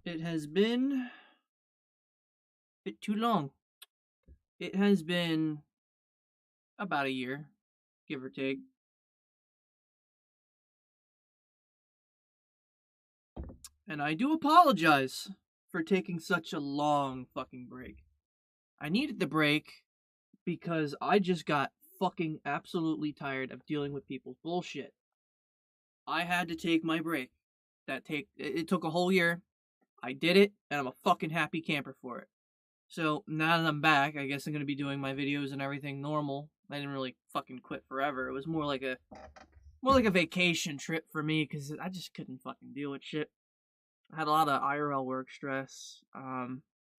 It has been a bit too long. It has been about a year, give or take. And I do apologize for taking such a long fucking break. I needed the break because I just got fucking absolutely tired of dealing with people's bullshit. I had to take my break. It took a whole year. I did it, and I'm a fucking happy camper for it. So now that I'm back, I guess I'm gonna be doing my videos and everything normal. I didn't really fucking quit forever. It was more like a vacation trip for me because I just couldn't fucking deal with shit. I had a lot of IRL work stress,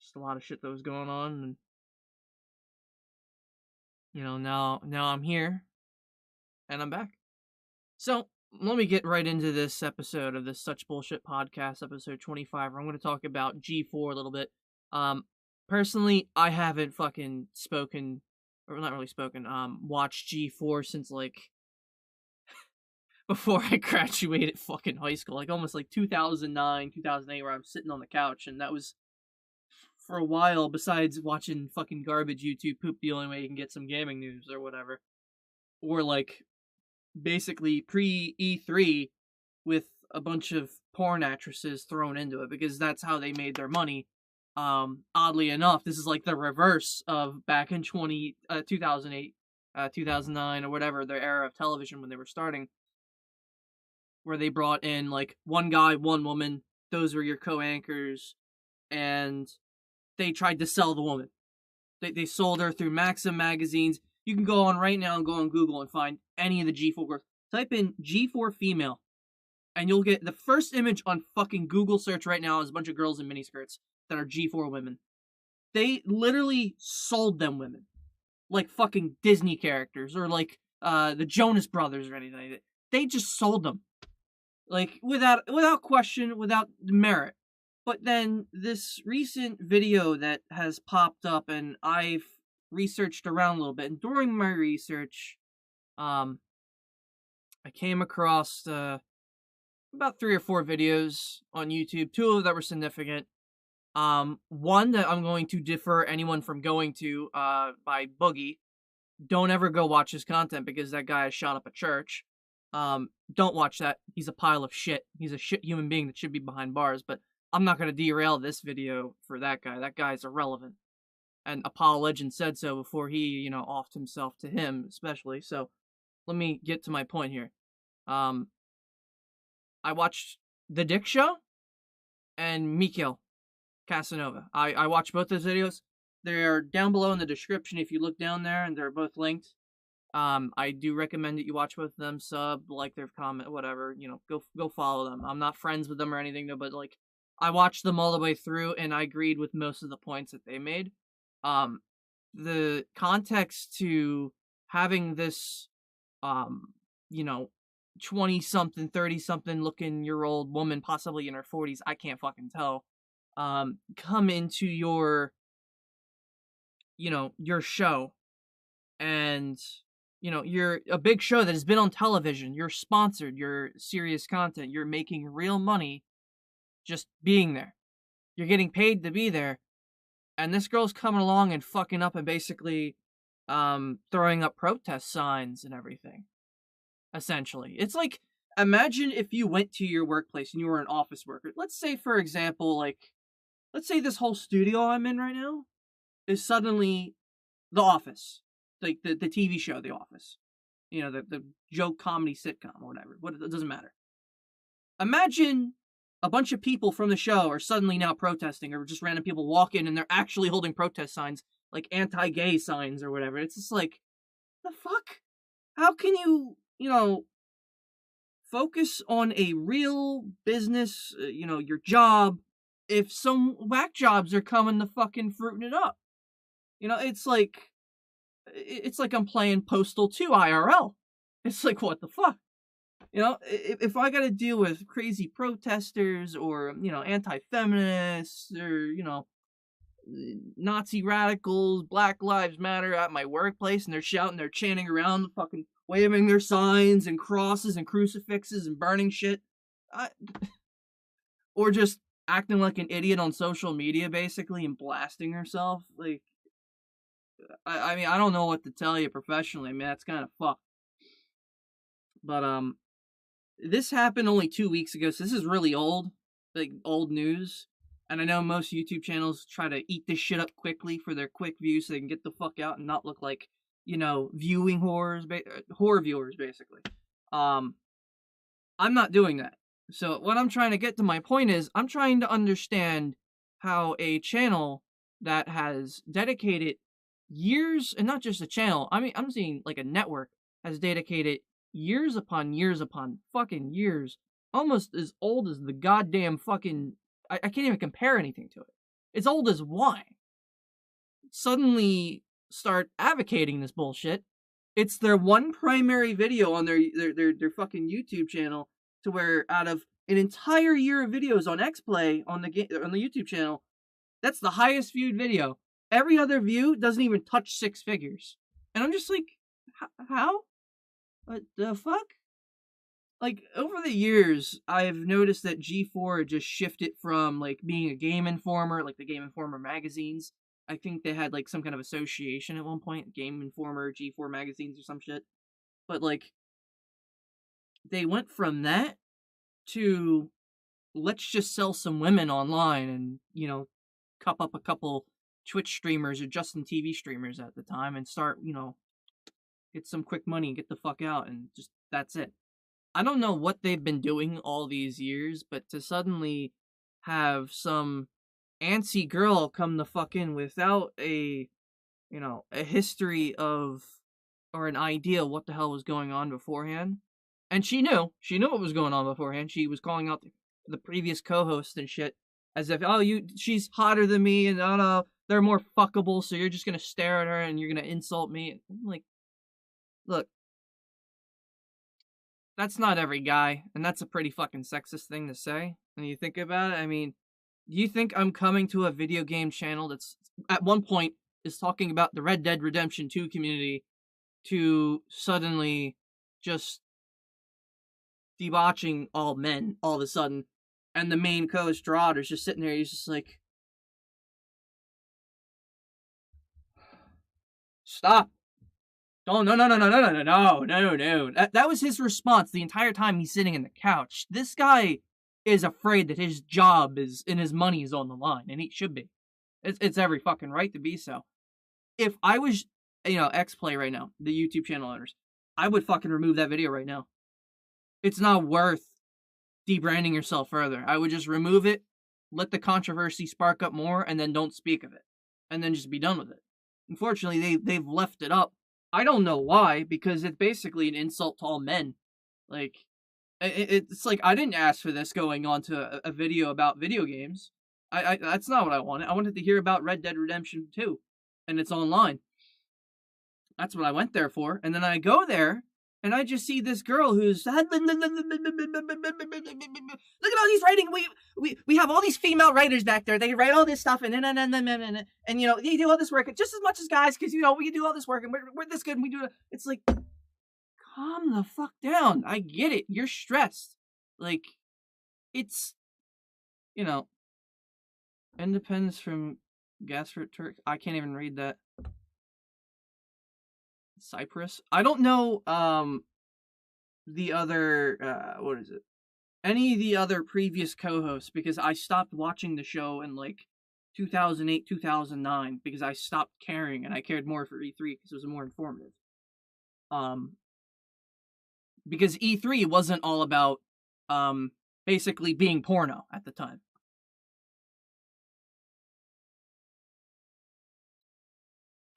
just a lot of shit that was going on, and now I'm here, and I'm back. So let me get right into this episode of this Such Bullshit podcast, episode 25. Where I'm going to talk about G4 a little bit. Personally, I haven't fucking watched G4 since like before I graduated fucking high school, like almost like 2009, 2008, where I'm sitting on the couch, and that was for a while. Besides watching fucking garbage YouTube poop, the only way you can get some gaming news or whatever, or like basically pre-E3 with a bunch of porn actresses thrown into it because that's how they made their money. Oddly enough, this is like the reverse of back in 2008, 2009 or whatever, their era of television when they were starting, where they brought in like one guy, one woman, those were your co-anchors, and they tried to sell the woman. They sold her through Maxim magazines. You can go on right now and go on Google and find any of the G4 girls. Type in G4 female, and you'll get the first image on fucking Google search right now is a bunch of girls in miniskirts that are G4 women. They literally sold them women. Like fucking Disney characters, or like the Jonas Brothers or anything. They just sold them. Like, without question, without merit. But then, this recent video that has popped up, and I've researched around a little bit, and during my research, I came across about 3 or 4 videos on YouTube, 2 of them that were significant. One that I'm going to defer anyone from going to, by Boogie. Don't ever go watch his content because that guy has shot up a church. Don't watch that. He's a pile of shit. He's a shit human being that should be behind bars, but I'm not going to derail this video for that guy. That guy's irrelevant. And Apollo Legend said so before he, offed himself to him, especially. So, let me get to my point here. I watched The Dick Show and Mekel Kasanova. I watched both those videos. They're down below in the description if you look down there, and they're both linked. I do recommend that you watch both of them, sub, like their comment, whatever, go follow them. I'm not friends with them or anything, though, but, like, I watched them all the way through, and I agreed with most of the points that they made. The context to having this, 20-something, 30-something looking year old woman, possibly in her 40s, I can't fucking tell, come into your show, and you're a big show that has been on television, you're sponsored, you're serious content, you're making real money just being there, you're getting paid to be there, and this girl's coming along and fucking up and basically throwing up protest signs and everything. Essentially, it's like, imagine if you went to your workplace and you were an office worker. Let's say, for example, let's say this whole studio I'm in right now is suddenly The Office, like the TV show The Office, the joke comedy sitcom or whatever. It doesn't matter. Imagine a bunch of people from the show are suddenly now protesting, or just random people walk in and they're actually holding protest signs, like anti-gay signs or whatever. It's just like, the fuck? How can you, focus on a real business, your job, if some whack jobs are coming to fucking fruiting it up? It's like I'm playing Postal 2 IRL. It's like, what the fuck? If I gotta deal with crazy protesters or, anti-feminists or, Nazi radicals, Black Lives Matter at my workplace, and they're shouting, they're chanting around, fucking waving their signs and crosses and crucifixes and burning shit. Or just acting like an idiot on social media, basically, and blasting herself. Like, I mean, I don't know what to tell you professionally. I mean, that's kind of fucked. But, this happened only 2 weeks ago, so this is really old. Like, old news. And I know most YouTube channels try to eat this shit up quickly for their quick views so they can get the fuck out and not look like, you know, viewing horror viewers, basically. I'm not doing that. So what I'm trying to get to my point is, I'm trying to understand how a channel that has dedicated years, and not just a channel, I mean, I'm seeing like a network, has dedicated years upon fucking years, almost as old as the goddamn fucking, I can't even compare anything to it. It's old as wine. Suddenly start advocating this bullshit. It's their one primary video on their fucking YouTube channel, to where out of an entire year of videos on XPlay on the YouTube channel, that's the highest viewed video. Every other view doesn't even touch 6 figures. And I'm just like, how? What the fuck? Like, over the years, I've noticed that G4 just shifted from, like, being a Game Informer, like the Game Informer magazines. I think they had, like, some kind of association at one point, Game Informer, G4 magazines or some shit. But, like, they went from that to, let's just sell some women online and, you know, cup up a couple Twitch streamers or Justin TV streamers at the time and start, you know, get some quick money and get the fuck out, and just, that's it. I don't know what they've been doing all these years, but to suddenly have some antsy girl come the fuck in without a, you know, a history of, or an idea of what the hell was going on beforehand. And she knew what was going on beforehand. She was calling out the previous co-host and shit, as if, oh, she's hotter than me, and oh no, they're more fuckable, so you're just gonna stare at her and you're gonna insult me. I'm like, look, that's not every guy, and that's a pretty fucking sexist thing to say when you think about it. I mean, do you think I'm coming to a video game channel that's, at one point, is talking about the Red Dead Redemption 2 community to suddenly just debauching all men all of a sudden, and the main co-host Gerard is just sitting there, he's just like, stop. Oh, no. That was his response the entire time he's sitting in the couch. This guy is afraid that his job is, and his money is on the line, and he should be. It's every fucking right to be so. If I was, you know, XPlay right now, the YouTube channel owners, I would fucking remove that video right now. It's not worth debranding yourself further. I would just remove it, let the controversy spark up more, and then don't speak of it. And then just be done with it. Unfortunately, they've left it up. I don't know why, because it's basically an insult to all men. Like, it's like, I didn't ask for this going on to a video about video games. That's not what I wanted. I wanted to hear about Red Dead Redemption 2, and it's online. That's what I went there for. And then I go there, and I just see this girl who's, look at all these writing, we have all these female writers back there, they write all this stuff, and you know, they do all this work just as much as guys, because, you know, we do all this work, and we're this good, and we do it. It's like, calm the fuck down. I get it, you're stressed. Like, it's, you know, independence from Gasford Turk, I can't even read that. Cyprus. I don't know the other what is it? Any of the other previous co-hosts, because I stopped watching the show in like 2008, 2009, because I stopped caring, and I cared more for E3 because it was more informative. Because E3 wasn't all about basically being porno at the time.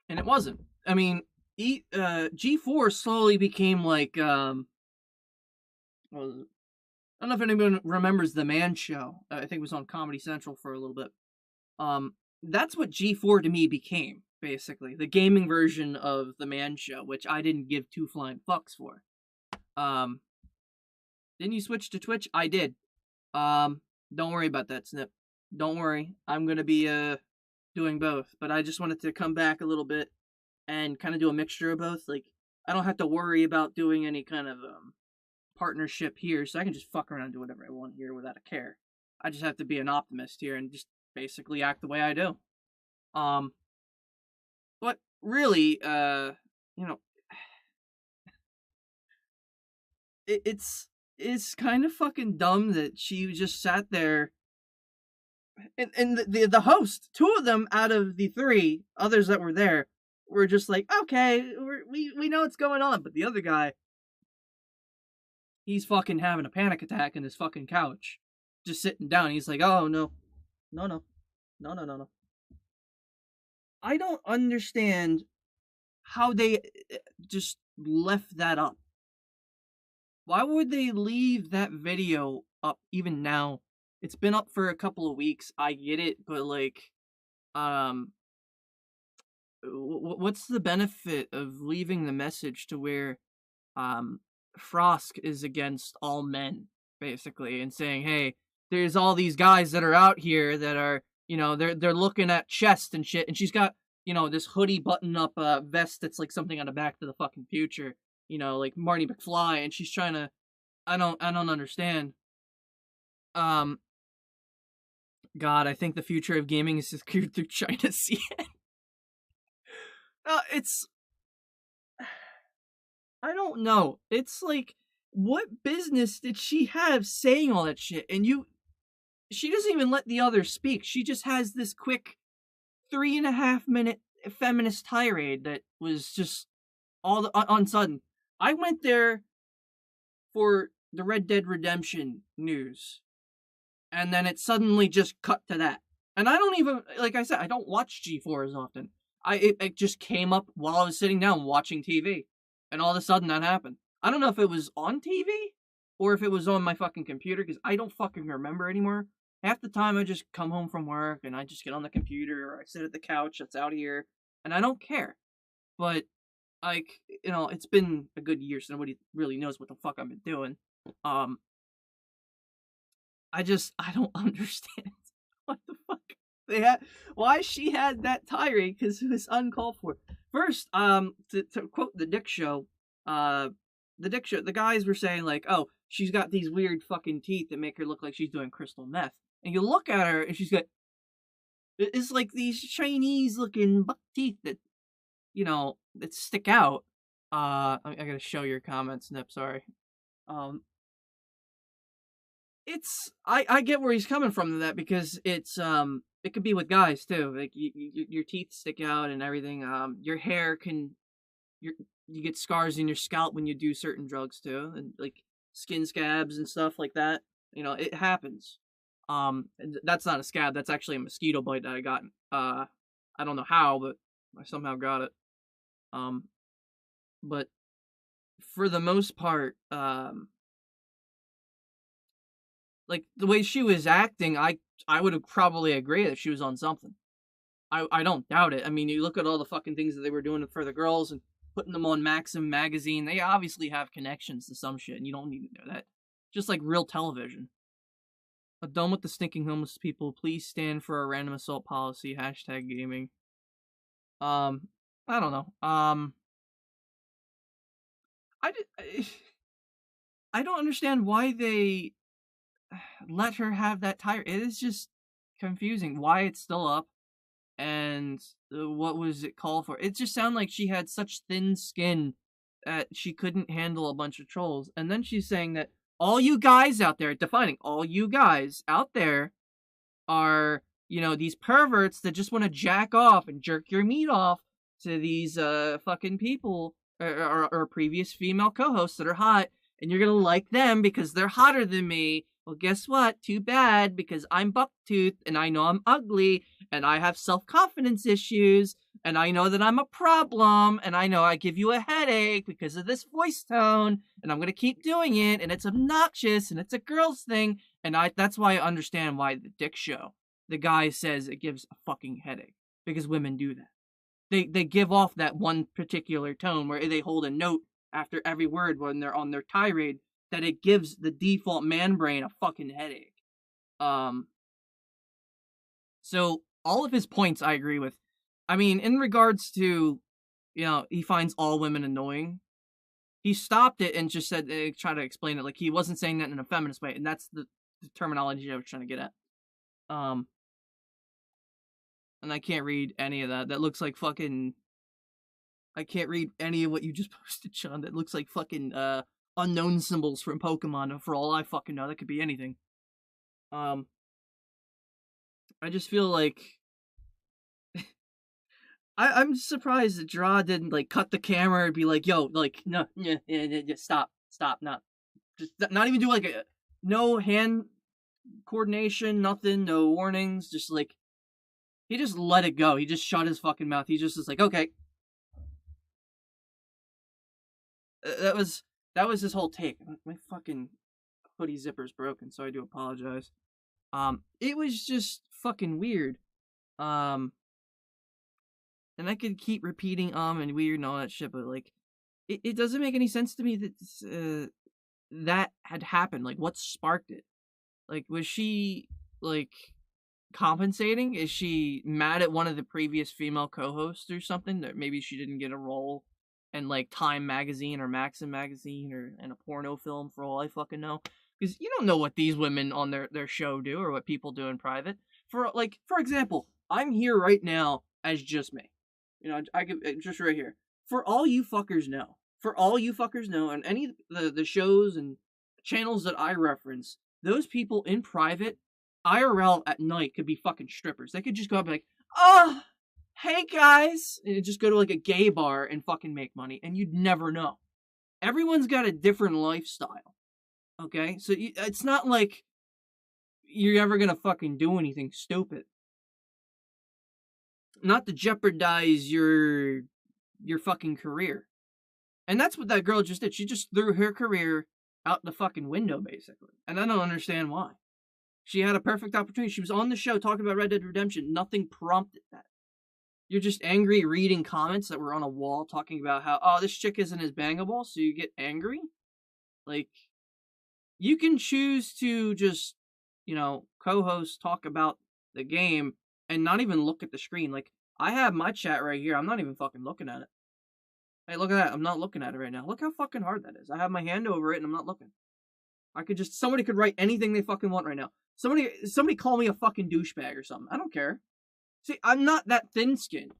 And it wasn't. I mean, G4 slowly became like, I don't know if anyone remembers The Man Show. I think it was on Comedy Central for a little bit. That's what G4 to me became, basically. The gaming version of The Man Show, which I didn't give two flying fucks for. Didn't you switch to Twitch? I did. Don't worry about that, Snip. Don't worry. I'm gonna be, doing both. But I just wanted to come back a little bit and kind of do a mixture of both. Like, I don't have to worry about doing any kind of partnership here, so I can just fuck around and do whatever I want here without a care. I just have to be an optimist here and just basically act the way I do. But really, you know, it's kind of fucking dumb that she just sat there. And the host, two of them out of the three others that were there, were just like, okay, we know what's going on. But the other guy, he's fucking having a panic attack in his fucking couch, just sitting down. He's like, oh no, no, no, no, no, no, no. I don't understand how they just left that up. Why would they leave that video up even now? It's been up for a couple of weeks. I get it, but like, what's the benefit of leaving the message to where, Frosk is against all men, basically, and saying, hey, there's all these guys that are out here that are, they're looking at chest and shit, and she's got, this hoodie button-up vest that's like something on the Back to the fucking Future, like Marty McFly, and she's trying to, I don't understand. God, I think the future of gaming is secured through China CN. It's... I don't know. It's like, what business did she have saying all that shit? And she doesn't even let the others speak. She just has this quick 3.5-minute feminist tirade that was just all on sudden. I went there for the Red Dead Redemption news, and then it suddenly just cut to that. And I don't even, like I said, I don't watch G4 as often. It just came up while I was sitting down watching TV, and all of a sudden that happened. I don't know if it was on TV or if it was on my fucking computer, because I don't fucking remember anymore. Half the time I just come home from work and I just get on the computer, or I sit at the couch that's out here, and I don't care. But, like, it's been a good year, so nobody really knows what the fuck I've been doing. I don't understand what the fuck why she had that tirade, because it was uncalled for. First, to quote the Dick Show, the guys were saying, like, oh, she's got these weird fucking teeth that make her look like she's doing crystal meth. And you look at her, and she's got, it's like these Chinese-looking buck teeth that, that stick out. I gotta show your comments, Nip, sorry. It's, I get where he's coming from to that, because it's, it could be with guys, too. Like, your teeth stick out and everything. Your hair can, you get scars in your scalp when you do certain drugs, too. And, like, skin scabs and stuff like that. It happens. That's not a scab. That's actually a mosquito bite that I got. I don't know how, but I somehow got it. But for the most part, like, the way she was acting, I would have probably agreed that she was on something. I don't doubt it. I mean, you look at all the fucking things that they were doing for the girls and putting them on Maxim magazine. They obviously have connections to some shit, and you don't need to know that. Just like real television. But done with the stinking homeless people. Please stand for a random assault policy. #gaming. I don't know. I don't understand why they let her have that tire. It is just confusing why it's still up, and what was it called for. It just sounded like she had such thin skin that she couldn't handle a bunch of trolls. And then she's saying that all you guys out there, defining all you guys out there, are, these perverts that just want to jack off and jerk your meat off to these fucking people, or previous female co-hosts that are hot, and you're gonna like them because they're hotter than me. Well, guess what? Too bad, because I'm bucktooth, and I know I'm ugly, and I have self-confidence issues, and I know that I'm a problem, and I know I give you a headache because of this voice tone, and I'm gonna keep doing it, and it's obnoxious, and it's a girl's thing, and that's why I understand why the Dick Show, the guy says it gives a fucking headache, because women do that. They give off that one particular tone where they hold a note after every word when they're on their tirade, that it gives the default man brain a fucking headache. So all of his points I agree with. I mean, in regards to, he finds all women annoying, he stopped it and just said, try to explain it, like he wasn't saying that in a feminist way, and that's the terminology I was trying to get at. And I can't read any of that. That looks like fucking... I can't read any of what you just posted, Sean. That looks like fucking, unknown symbols from Pokemon. For all I fucking know, that could be anything. I just feel like... I'm surprised that Draw didn't, like, cut the camera and be like, yo, like, no, stop, not. Just not even do, like, no hand coordination, nothing, no warnings, just, like, he just let it go. He just shut his fucking mouth. He just was like, okay. That was his whole take. My fucking hoodie zipper's broken, so I do apologize. It was just fucking weird. And I could keep repeating and weird and all that shit, but like, it doesn't make any sense to me that that had happened. Like, what sparked it? Like, was she like compensating? Is she mad at one of the previous female co-hosts or something that maybe she didn't get a role in like Time magazine or Maxim magazine or in a porno film, for all I fucking know? Because you don't know what these women on their show do or what people do in private. For example, I'm here right now as just me. You know, I could just right here. For all you fuckers know, and any of the shows and channels that I reference, those people in private, IRL at night, could be fucking strippers. They could just go up and be like, oh, hey guys, and just go to like a gay bar and fucking make money, and you'd never know. Everyone's got a different lifestyle, okay? So it's not like you're ever gonna fucking do anything stupid. Not to jeopardize your fucking career. And that's what that girl just did. She just threw her career out the fucking window, basically. And I don't understand why. She had a perfect opportunity. She was on the show talking about Red Dead Redemption. Nothing prompted that. You're just angry reading comments that were on a wall talking about how, oh, this chick isn't as bangable, so you get angry? Like, you can choose to just, you know, co-host, talk about the game, and not even look at the screen. Like, I have my chat right here. I'm not even fucking looking at it. Hey, look at that. I'm not looking at it right now. Look how fucking hard that is. I have my hand over it and I'm not looking. Somebody could write anything they fucking want right now. Somebody call me a fucking douchebag or something. I don't care. See, I'm not that thin-skinned.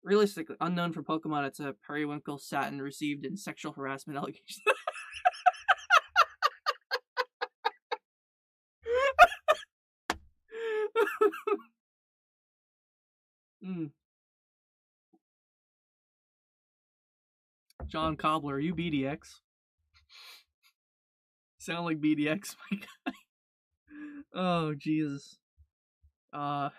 Realistically, unknown from Pokemon, it's a periwinkle satin received in sexual harassment allegations. John Cobbler, are you BDX? Sound like BDX, my guy. Oh, Jesus. Let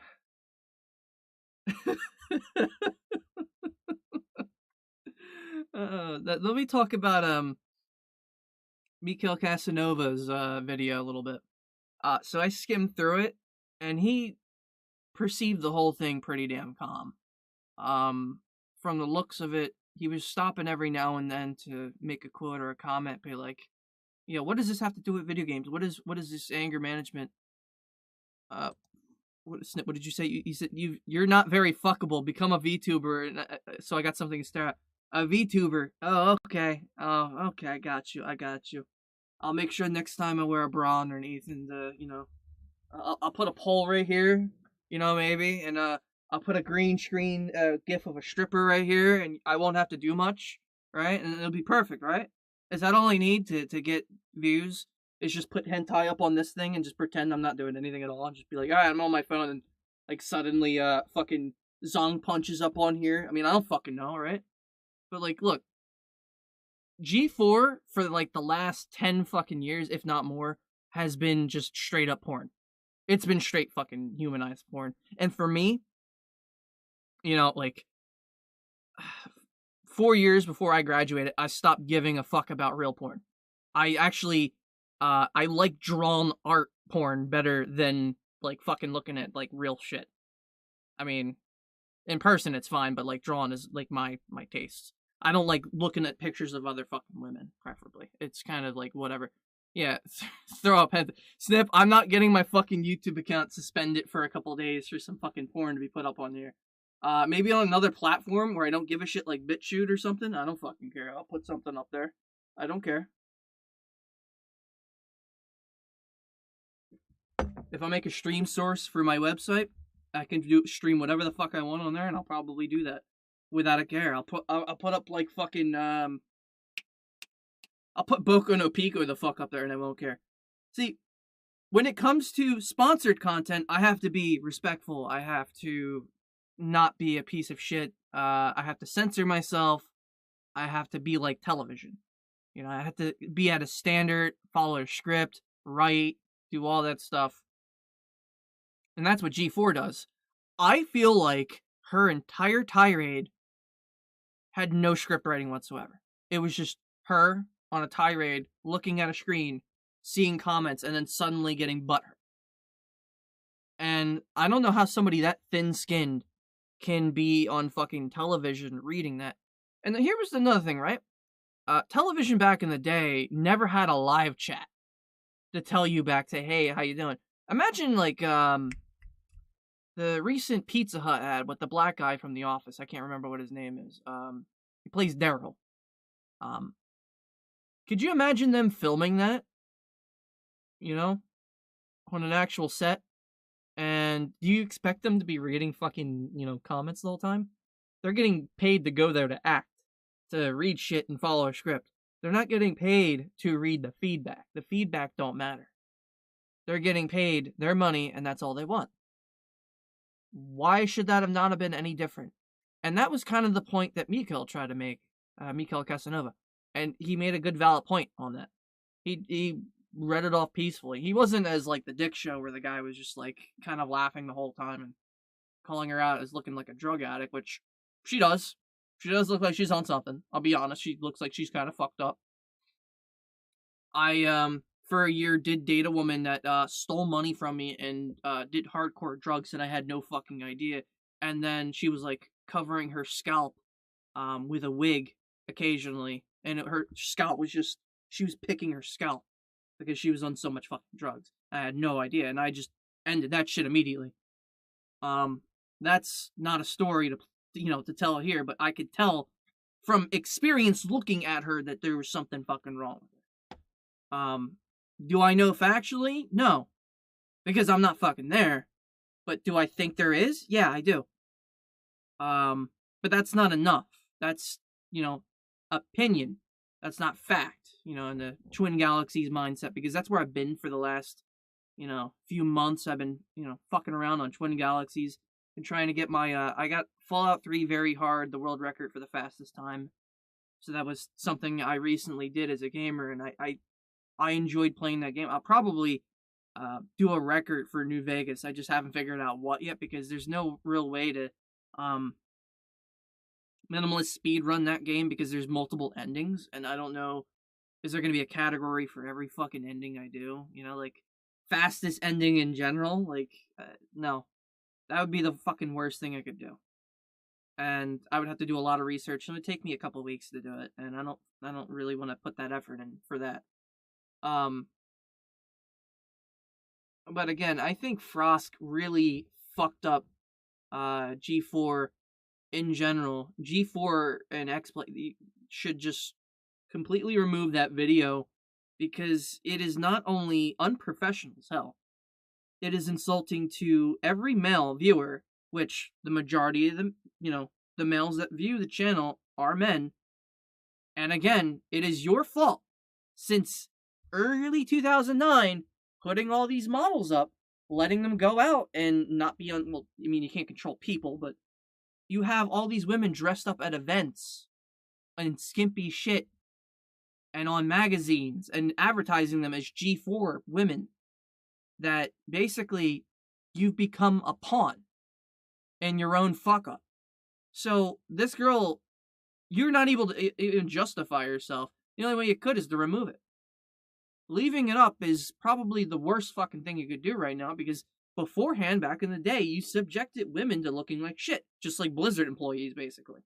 me talk about Mekel Kasanova's video a little bit. So I skimmed through it, and he perceived the whole thing pretty damn calm. From the looks of it, he was stopping every now and then to make a quote or a comment, be like, you know, what does this have to do with video games? What is this anger management? What did you say? You said you're not very fuckable. Become a VTuber. And so I got something to stare at. A VTuber. Oh, okay. Oh, okay. I got you. I'll make sure next time I wear a bra underneath, and you know, I'll put a pole right here. You know, maybe, and I'll put a green screen gif of a stripper right here, and I won't have to do much, right? And it'll be perfect, right? Is that all I need to get views? Is just put hentai up on this thing and just pretend I'm not doing anything at all, and just be like, alright, I'm on my phone, and like suddenly fucking Zong punches up on here. I mean, I don't fucking know, right? But like, look, G4 for like the last 10 fucking years, if not more, has been just straight up porn. It's been straight fucking humanized porn. And for me, you know, like 4 years before I graduated, I stopped giving a fuck about real porn. I actually I like drawn art porn better than like fucking looking at like real shit. I mean, in person it's fine, but like drawn is like my taste. I don't like looking at pictures of other fucking women, preferably. It's kind of like whatever. Yeah, throw up. Snip, I'm not getting my fucking YouTube account suspended for a couple days for some fucking porn to be put up on here. Maybe on another platform where I don't give a shit, like BitChute or something. I don't fucking care. I'll put something up there. I don't care. If I make a stream source for my website, I can stream whatever the fuck I want on there, and I'll probably do that without a care. I'll put up like fucking I'll put Boku no Pico the fuck up there, and I won't care. See, when it comes to sponsored content, I have to be respectful. I have to not be a piece of shit. I have to censor myself. I have to be like television. You know, I have to be at a standard, follow a script, write, do all that stuff. And that's what G4 does. I feel like her entire tirade had no script writing whatsoever. It was just her on a tirade, looking at a screen, seeing comments, and then suddenly getting butthurt. And I don't know how somebody that thin-skinned can be on fucking television reading that. And here was another thing, right? Television back in the day never had a live chat to tell you back to, hey, how you doing? Imagine, like, the recent Pizza Hut ad with the black guy from The Office. I can't remember what his name is. He plays Daryl. Could you imagine them filming that? You know? On an actual set? And do you expect them to be reading fucking, comments the whole time? They're getting paid to go there to act, to read shit and follow a script. They're not getting paid to read the feedback. The feedback don't matter. They're getting paid their money, and that's all they want. Why should that have not have been any different? And that was kind of the point that Mekel tried to make, Mekel Kasanova. And he made a good, valid point on that. He read it off peacefully. He wasn't as, like, the Dick Show where the guy was just, like, kind of laughing the whole time and calling her out as looking like a drug addict, which she does. She does look like she's on something. I'll be honest. She looks like she's kind of fucked up. I, for a year, did date a woman that stole money from me and did hardcore drugs, and I had no fucking idea. And then she was, like, covering her scalp with a wig occasionally. And her scalp was just... She was picking her scalp because she was on so much fucking drugs. I had no idea, and I just ended that shit immediately. That's not a story to tell here, but I could tell from experience looking at her that there was something fucking wrong with her. Do I know factually? No. Because I'm not fucking there. But do I think there is? Yeah, I do. But that's not enough. That's, opinion. That's not fact, in the Twin Galaxies mindset, because that's where I've been for the last, few months. I've been, fucking around on Twin Galaxies and trying to get my, I got Fallout 3 very hard, the world record for the fastest time. So that was something I recently did as a gamer, and I enjoyed playing that game. I'll probably do a record for New Vegas. I just haven't figured out what yet, because there's no real way to minimalist speed run that game, because there's multiple endings, and I don't know, is there going to be a category for every fucking ending I do? Like, fastest ending in general? Like, no. That would be the fucking worst thing I could do. And I would have to do a lot of research. It would take me a couple weeks to do it, and I don't really want to put that effort in for that. But again, I think Frosk really fucked up G4 in general. G4 and XPlay should just completely remove that video, because it is not only unprofessional as hell, it is insulting to every male viewer, which the majority of them, the males that view the channel are men. And again, it is your fault, since early 2009, putting all these models up, letting them go out and not be on, well, I mean, you can't control people, but you have all these women dressed up at events in skimpy shit and on magazines and advertising them as G4 women, that basically you've become a pawn in your own fuck up. So this girl, you're not able to even justify yourself. The only way you could is to remove it. Leaving it up is probably the worst fucking thing you could do right now, because beforehand, back in the day, you subjected women to looking like shit. Just like Blizzard employees, basically.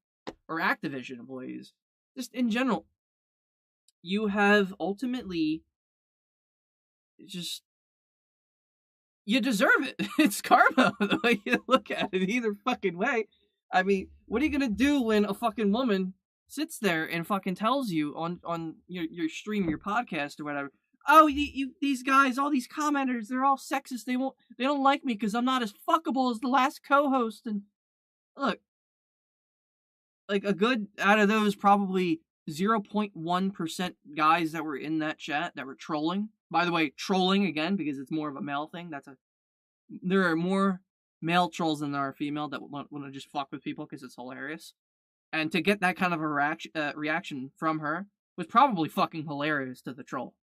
Or Activision employees. Just in general. You have ultimately just... You deserve it. It's karma, the way you look at it, either fucking way. I mean, what are you gonna do when a fucking woman sits there and fucking tells you on your stream, your podcast, or whatever, oh, these guys, all these commenters, they're all sexist. They don't like me because I'm not as fuckable as the last co-host. And look, like, a good, out of those, probably 0.1% guys that were in that chat that were trolling. By the way, trolling again, because it's more of a male thing. There are more male trolls than there are female that want to just fuck with people because it's hilarious. And to get that kind of a reaction from her was probably fucking hilarious to the troll.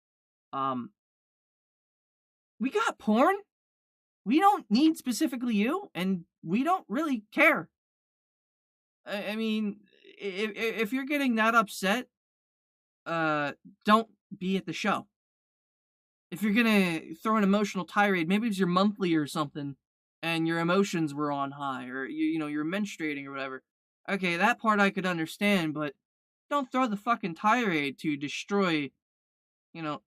We got porn. We don't need specifically you, and we don't really care. I mean, if you're getting that upset, don't be at the show. If you're gonna throw an emotional tirade, maybe it's your monthly or something, and your emotions were on high, or you're menstruating or whatever. Okay, that part I could understand, but don't throw the fucking tirade to destroy,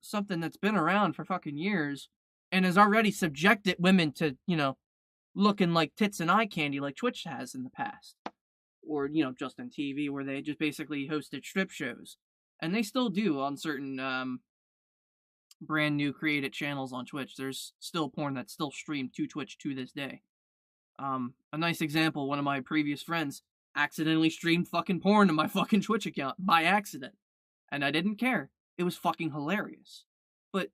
something that's been around for fucking years and has already subjected women to, looking like tits and eye candy like Twitch has in the past. Or, just on TV, where they just basically hosted strip shows. And they still do on certain brand new created channels on Twitch. There's still porn that's still streamed to Twitch to this day. A nice example, one of my previous friends accidentally streamed fucking porn to my fucking Twitch account by accident. And I didn't care. It was fucking hilarious. But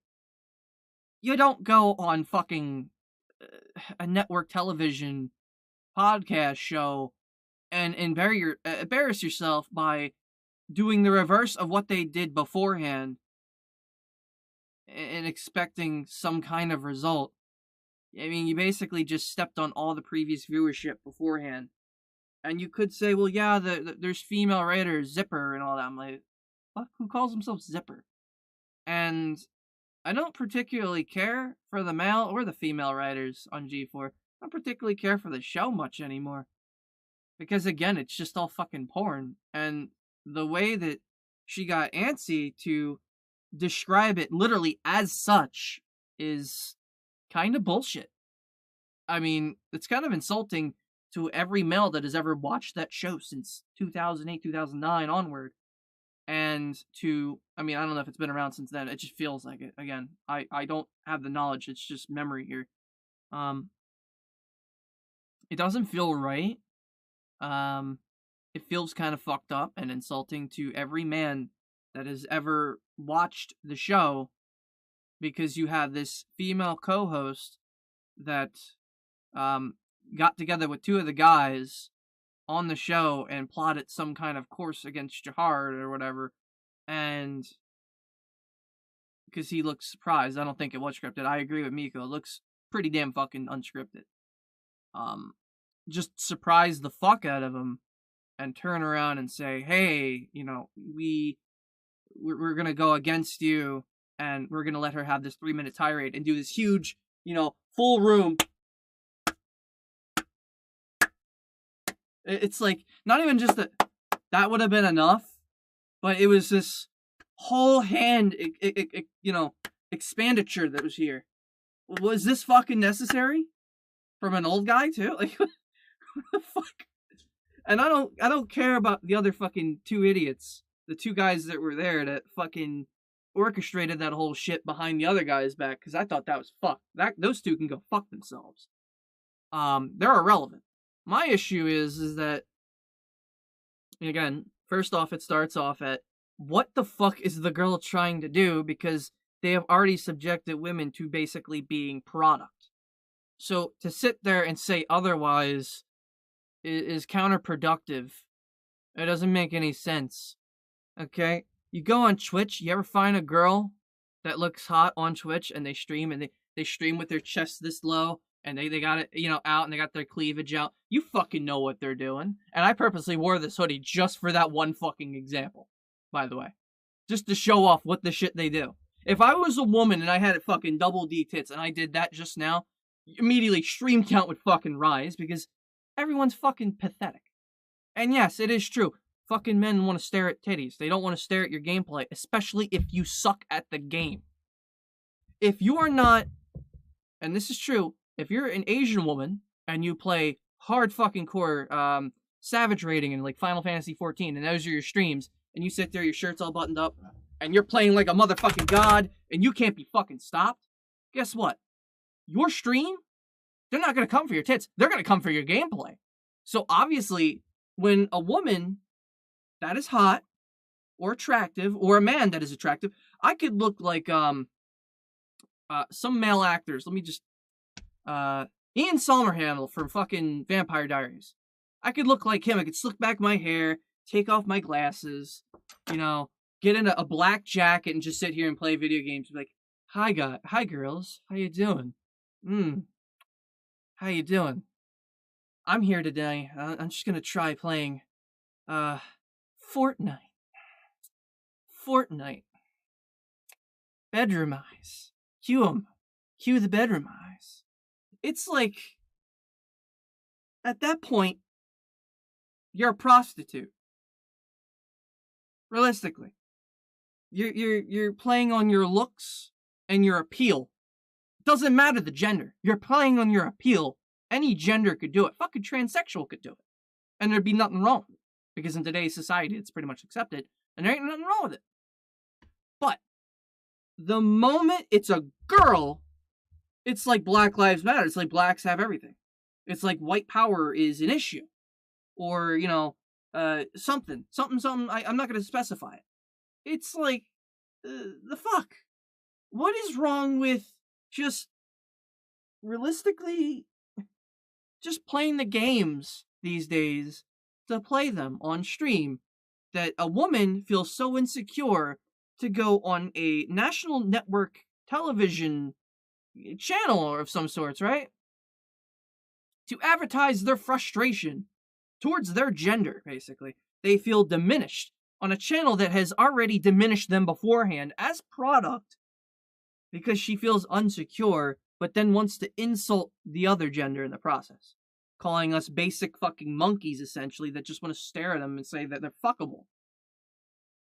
you don't go on fucking a network television podcast show and embarrass yourself by doing the reverse of what they did beforehand and expecting some kind of result. I mean, you basically just stepped on all the previous viewership beforehand. And you could say, well, yeah, there's female writers, Zipper and all that. I'm like, fuck, who calls himself Zipper? And I don't particularly care for the male or the female writers on G4. I don't particularly care for the show much anymore. Because, again, it's just all fucking porn. And the way that she got antsy to describe it literally as such is kind of bullshit. I mean, it's kind of insulting to every male that has ever watched that show since 2008, 2009 onward. And I don't know if it's been around since then. It just feels like it. Again, I don't have the knowledge. It's just memory here. It doesn't feel right. It feels kind of fucked up and insulting to every man that has ever watched the show, because you have this female co-host that got together with two of the guys on the show and plotted some kind of course against Jahard or whatever, and because he looks surprised. I don't think it was scripted. I agree with Miko. It looks pretty damn fucking unscripted. Just surprise the fuck out of him and turn around and say, hey, we're gonna go against you and we're gonna let her have this 3-minute tirade and do this huge, full room. It's like, not even just that would have been enough, but it was this whole hand, expenditure that was here. Was this fucking necessary? From an old guy, too? Like, what the fuck? And I don't care about the other fucking two idiots. The two guys that were there that fucking orchestrated that whole shit behind the other guy's back, because I thought that was fucked. Those two can go fuck themselves. They're irrelevant. My issue is that, again, first off, it starts off at, what the fuck is the girl trying to do? Because they have already subjected women to basically being product. So to sit there and say otherwise is counterproductive. It doesn't make any sense. Okay? You go on Twitch, you ever find a girl that looks hot on Twitch and they stream, and they stream with their chest this low, and they got it, out, and they got their cleavage out. You fucking know what they're doing. And I purposely wore this hoodie just for that one fucking example, by the way. Just to show off what the shit they do. If I was a woman and I had fucking double D tits and I did that just now, immediately stream count would fucking rise, because everyone's fucking pathetic. And yes, it is true. Fucking men want to stare at titties. They don't want to stare at your gameplay, especially if you suck at the game. If you are not, and this is true, if you're an Asian woman and you play hard fucking core Savage rating in like Final Fantasy 14, and those are your streams, and you sit there, your shirt's all buttoned up, and you're playing like a motherfucking god, and you can't be fucking stopped, guess what? Your stream, they're not going to come for your tits. They're going to come for your gameplay. So obviously, when a woman that is hot or attractive, or a man that is attractive, I could look like some male actors. Let me just Ian Somerhalder from fucking Vampire Diaries. I could look like him. I could slick back my hair, take off my glasses, you know, get in a black jacket and just sit here and play video games. Be like, hi girls, how you doing? How you doing? I'm here today. I'm just gonna try playing Fortnite. Bedroom eyes. Cue 'em. Cue the bedroom eyes. It's like, at that point, you're a prostitute. Realistically. You're playing on your looks and your appeal. Doesn't matter the gender. You're playing on your appeal. Any gender could do it. Fucking transsexual could do it. And there'd be nothing wrong with it. Because in today's society, it's pretty much accepted. And there ain't nothing wrong with it. But the moment it's a girl, it's like Black Lives Matter. It's like blacks have everything. It's like white power is an issue. Or, you know, something. I'm not going to specify it. It's like, the fuck? What is wrong with just, realistically, just playing the games these days to play them on stream, that a woman feels so insecure to go on a national network television channel of some sorts, right? To advertise their frustration towards their gender, basically. They feel diminished on a channel that has already diminished them beforehand as product because she feels insecure, but then wants to insult the other gender in the process. Calling us basic fucking monkeys, essentially, that just want to stare at them and say that they're fuckable.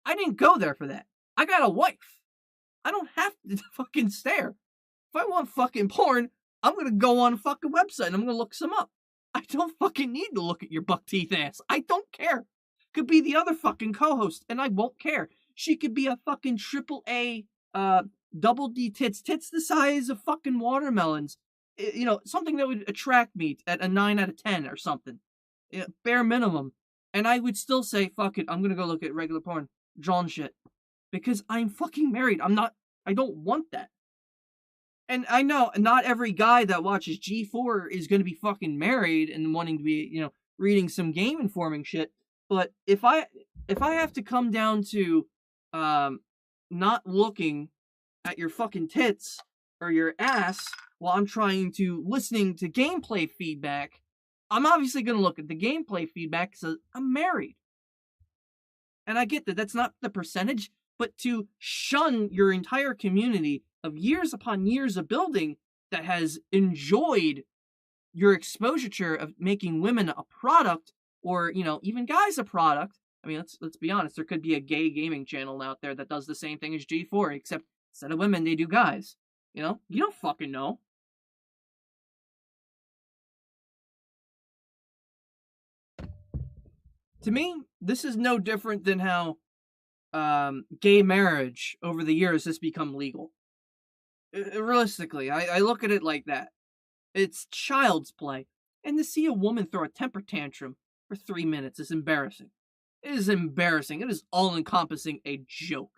I didn't go there for that. I got a wife. I don't have to fucking stare. If I want fucking porn, I'm gonna go on a fucking website and I'm gonna look some up. I don't fucking need to look at your buck teeth ass. I don't care. Could be the other fucking co-host, and I won't care. She could be a fucking AAA, double D tits the size of fucking watermelons. You know, something that would attract me at a 9 out of 10 or something. Bare minimum. And I would still say, fuck it, I'm gonna go look at regular porn. John shit. Because I'm fucking married. I don't want that. And I know not every guy that watches G4 is gonna be fucking married and wanting to be, you know, reading some game informing shit. But if I have to come down to not looking at your fucking tits or your ass while I'm trying to listening to gameplay feedback, I'm obviously going to look at the gameplay feedback because I'm married. And I get that that's not the percentage, but to shun your entire community of years upon years of building that has enjoyed your exposure of making women a product, or, you know, even guys a product. I mean, let's be honest, there could be a gay gaming channel out there that does the same thing as G4, except instead of women, they do guys. You know? You don't fucking know. To me, this is no different than how gay marriage over the years has become legal. Realistically, I look at it like that. It's child's play. And to see a woman throw a temper tantrum for 3 minutes is embarrassing. It is embarrassing. It is all-encompassing a joke.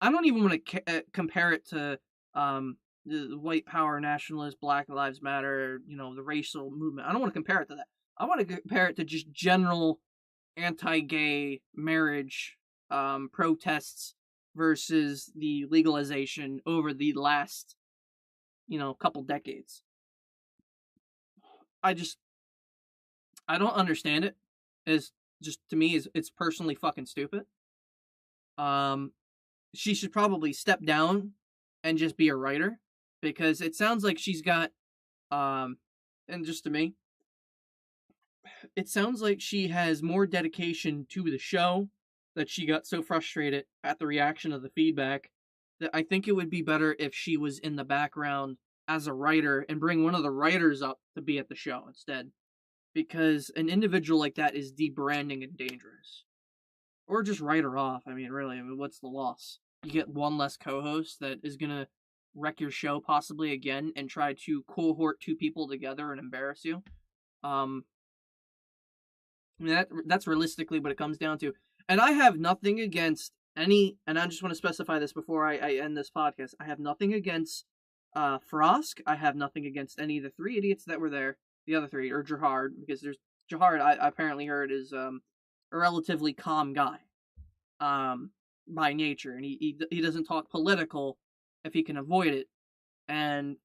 I don't even want to compare it to the white power nationalist, Black Lives Matter, you know, the racial movement. I don't want to compare it to that. I want to compare it to just general anti-gay marriage protests versus the legalization over the last, you know, couple decades. I don't understand it. To me, it's personally fucking stupid. She should probably step down and just be a writer, because it sounds like she's got, and just to me, it sounds like she has more dedication to the show, that she got so frustrated at the reaction of the feedback that I think it would be better if she was in the background as a writer and bring one of the writers up to be at the show instead. Because an individual like that is debranding and dangerous. Or just write her off. I mean, really, what's the loss? you get one less co-host that is gonna wreck your show possibly again and try to cohort two people together and embarrass you. I mean, that's realistically what it comes down to. And I have nothing against any, and I just want to specify this before I end this podcast. I have nothing against Frosk. I have nothing against any of the three idiots that were there. The other three, or Jahard, because there's Jahard, I apparently heard, is a relatively calm guy by nature, and he doesn't talk political if he can avoid it. And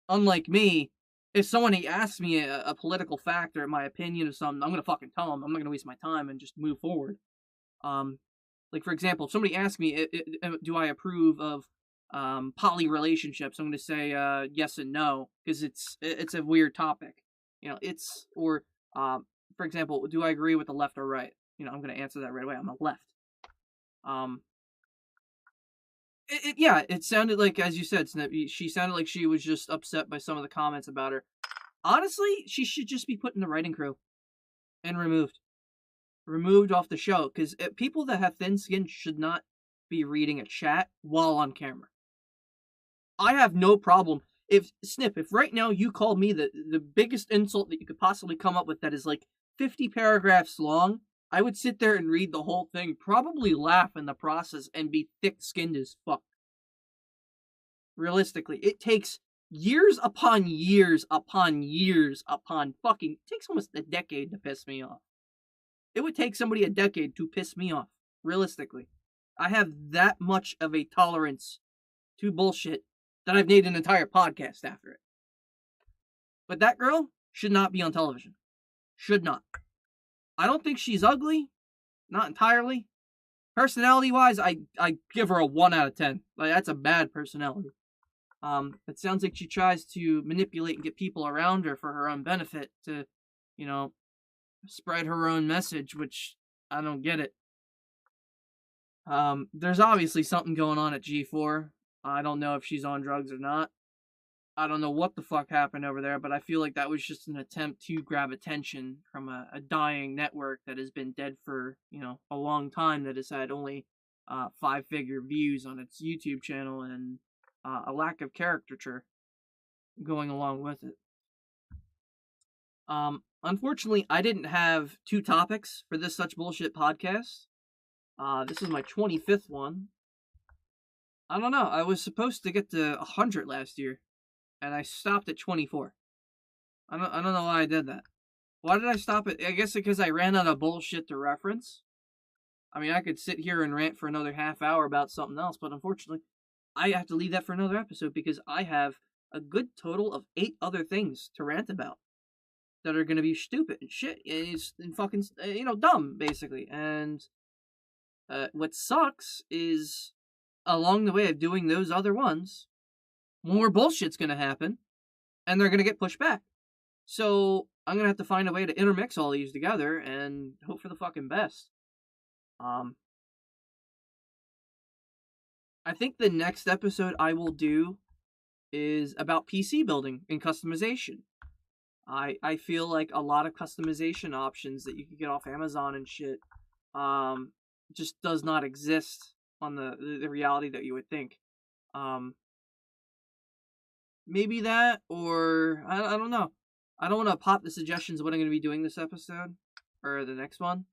unlike me, if somebody asks me a political fact or my opinion of something, I'm gonna fucking tell them. I'm not gonna waste my time and just move forward. Like for example, if somebody asks me, do I approve of poly relationships, I'm gonna say yes and no, because it's a weird topic. You know, for example, do I agree with the left or right? You know, I'm gonna answer that right away. I'm a left. It sounded like, as you said, Snip, she sounded like she was just upset by some of the comments about her. Honestly, she should just be put in the writing crew and removed off the show, because people that have thin skin should not be reading a chat while on camera. I have no problem if right now you called me the biggest insult that you could possibly come up with that is like 50 paragraphs long, I would sit there and read the whole thing, probably laugh in the process, and be thick-skinned as fuck. Realistically, it takes years upon years upon years upon fucking... It takes almost a decade to piss me off. It would take somebody a decade to piss me off. Realistically. I have that much of a tolerance to bullshit that I've made an entire podcast after it. But that girl should not be on television. Should not. I don't think she's ugly. Not entirely. Personality-wise, I give her a 1 out of 10. Like, that's a bad personality. It sounds like she tries to manipulate and get people around her for her own benefit to, you know, spread her own message, which I don't get it. There's obviously something going on at G4. I don't know if she's on drugs or not. I don't know what the fuck happened over there, but I feel like that was just an attempt to grab attention from a dying network that has been dead for, you know, a long time, that has had only 5-figure views on its YouTube channel and a lack of caricature going along with it. Unfortunately, I didn't have 2 topics for this Such Bullshit podcast. This is my 25th one. I don't know. I was supposed to get to 100 last year, and I stopped at 24. I don't know why I did that. Why did I stop it? I guess because I ran out of bullshit to reference. I mean, I could sit here and rant for another half hour about something else, but unfortunately, I have to leave that for another episode because I have a good total of 8 other things to rant about that are going to be stupid and shit and fucking, dumb, basically. And what sucks is, along the way of doing those other ones, more bullshit's going to happen, and they're going to get pushed back. So I'm going to have to find a way to intermix all these together and hope for the fucking best. I think the next episode I will do is about PC building and customization. I feel like a lot of customization options that you can get off Amazon and shit just does not exist on the reality that you would think. Maybe that, or I don't know. I don't want to pop the suggestions of what I'm going to be doing this episode or the next one,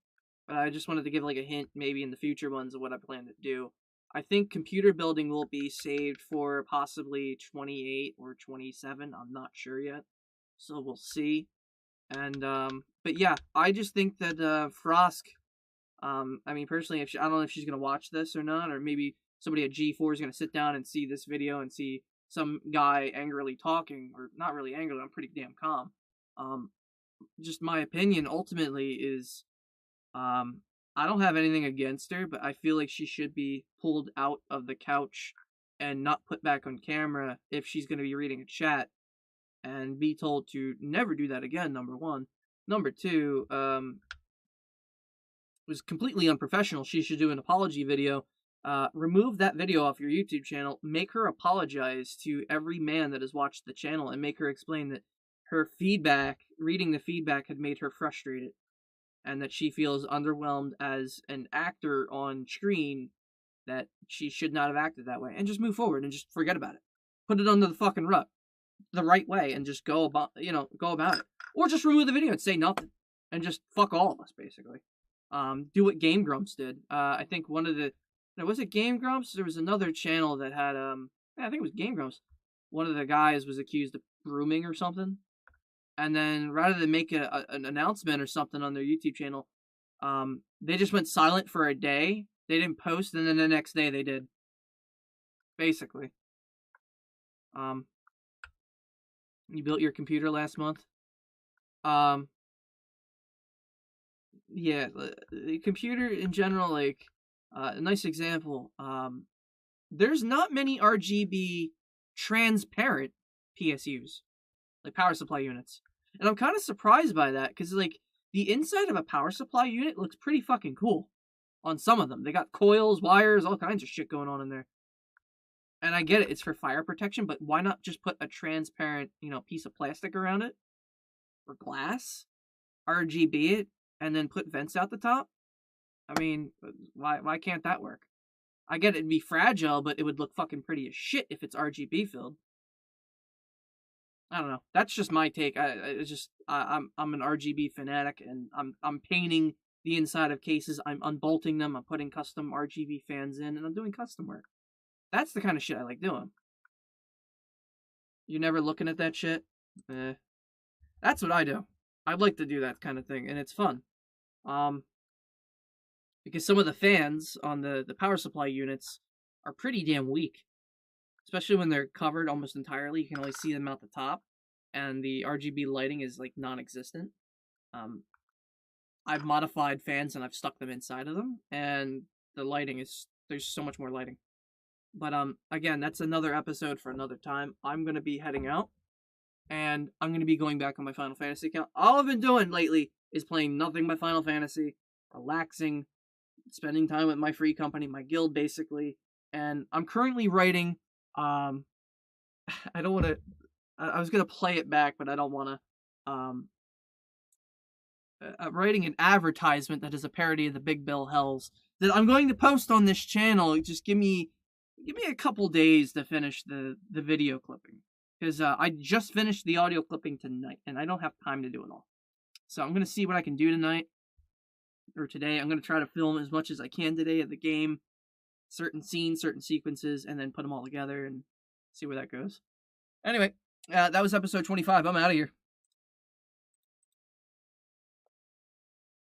but I just wanted to give like a hint maybe in the future ones of what I plan to do. I think computer building will be saved for possibly 28 or 27. I'm not sure yet, so we'll see. And but yeah, I just think that Frosk. I mean, personally, I don't know if she's gonna watch this or not, or maybe somebody at G4 is gonna sit down and see this video and see some guy angrily talking, or not really angrily. I'm pretty damn calm. Just my opinion ultimately is, I don't have anything against her, but I feel like she should be pulled out of the couch and not put back on camera if she's gonna be reading a chat, and be told to never do that again. Number 1. Number 2, was completely unprofessional. She should do an apology video. Remove that video off your YouTube channel. Make her apologize to every man that has watched the channel, and make her explain that her feedback, reading the feedback, had made her frustrated, and that she feels underwhelmed as an actor on screen that she should not have acted that way, and just move forward and just forget about it. Put it under the fucking rug the right way and just go about it. Or just remove the video and say nothing and just fuck all of us, basically. Do what Game Grumps did. I think one of the... was it Game Grumps? There was another channel that had... I think it was Game Grumps. One of the guys was accused of grooming or something. And then rather than make an announcement or something on their YouTube channel, they just went silent for a day. They didn't post, and then the next day they did. Basically. You built your computer last month? Yeah, the computer in general, like, a nice example, there's not many RGB transparent PSUs, like power supply units. And I'm kind of surprised by that, because, like, the inside of a power supply unit looks pretty fucking cool on some of them. They got coils, wires, all kinds of shit going on in there. And I get it, it's for fire protection, but why not just put a transparent, piece of plastic around it? Or glass? RGB it, and then put vents out the top? I mean, why can't that work? I get it'd be fragile, but it would look fucking pretty as shit if it's RGB filled. I don't know. That's just my take. I'm an RGB fanatic, and I'm painting the inside of cases. I'm unbolting them. I'm putting custom RGB fans in, and I'm doing custom work. That's the kind of shit I like doing. You're never looking at that shit? That's what I do. I'd like to do that kind of thing, and it's fun. Because some of the fans on the power supply units are pretty damn weak. Especially when they're covered almost entirely. You can only see them out the top. And the RGB lighting is, like, non-existent. I've modified fans and I've stuck them inside of them. And the lighting is... there's so much more lighting. But, again, that's another episode for another time. I'm going to be heading out. And I'm going to be going back on my Final Fantasy account. All I've been doing lately is playing nothing but Final Fantasy. Relaxing. Spending time with my free company, my guild, basically. And I'm currently writing... I don't want to... I was going to play it back, but I don't want to... writing an advertisement that is a parody of the Big Bill Hells that I'm going to post on this channel. Just give me a couple days to finish the video clipping. Because I just finished the audio clipping tonight, and I don't have time to do it all. So I'm going to see what I can do tonight. Or today. I'm going to try to film as much as I can today of the game. Certain scenes, certain sequences, and then put them all together and see where that goes. Anyway, that was episode 25. I'm out of here.